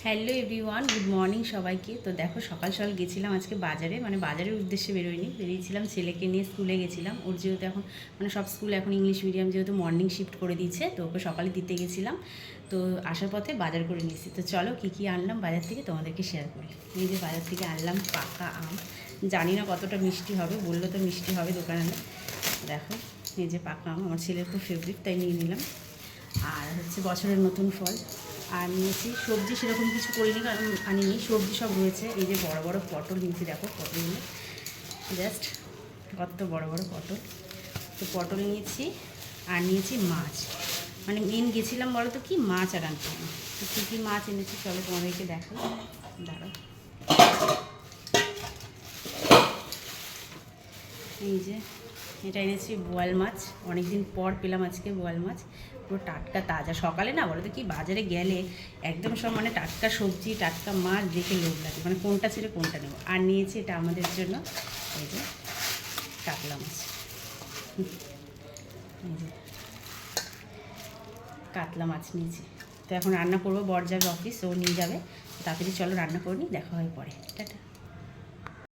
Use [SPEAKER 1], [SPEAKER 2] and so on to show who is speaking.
[SPEAKER 1] Hello everyone, good morning সবাইকে। তো দেখো সকাল সকাল গেছিলাম আজকে বাজারে, মানে বাজারের উদ্দেশ্যে বেরোয়নি, বেরিয়েছিলাম ছেলেকে নিয়ে স্কুলে গেছিলাম। ওর যেহেতু এখন মানে সব স্কুল এখন ইংলিশ মিডিয়াম, যেহেতু মর্নিং শিফট করে দিয়েছে, তো ওকে সকালে দিতে গেছিলাম। তো আসার পথে বাজার করে নিয়েছি। তো চলো কী কী আনলাম বাজার থেকে তোমাদেরকে শেয়ার করি। এই যে বাজার থেকে আনলাম পাকা আম, জানি না কতটা মিষ্টি হবে, বললো তো মিষ্টি হবে দোকানে। দেখো এই যে পাকা আম, আমার ছেলের খুব ফেভারিট, তাই নিয়ে নিলাম। আর হচ্ছে বছরের নতুন ফল। আর নিয়েছি সবজি, সেরকম কিছু করিনি কারণ আনিনি, সবজি সব রয়েছে। এই যে বড় বড় পটল নিয়েছি, দেখো পটলগুলো জাস্ট কত বড় বড় পটল। তো পটল নিয়েছি, আর নিয়েছি মাছ। মানে মেন গেছিলাম বলো তো কি মাছ আর আনতে হবে। তো কী কী মাছ এনেছি চলো তোমাদেরকে দেখো, দাঁড়াও। এই যে এটা এনেছি বোয়াল মাছ, অনেক দিন পর পেলাম আজকে বোয়াল মাছ, পুরো টাটকা তাজা। সকালে না বলো তো কি বাজারে গেলে একদম সব মানে টাটকা সবজি টাটকা মাছ দেখে লোভ লাগে, মানে কোনটা ছেড়ে কোনটা নেবো। আর নিয়েছি এটা আমাদের জন্য, এই যে কাতলা মাছ। এই যে কাতলা মাছ নিয়েছি। তো এখন রান্না করবো, বর যাবে অফিস, ও নিয়ে যাবে। তাড়াতাড়ি চলো রান্না করে নিই, দেখা হয় পরে, টাটা।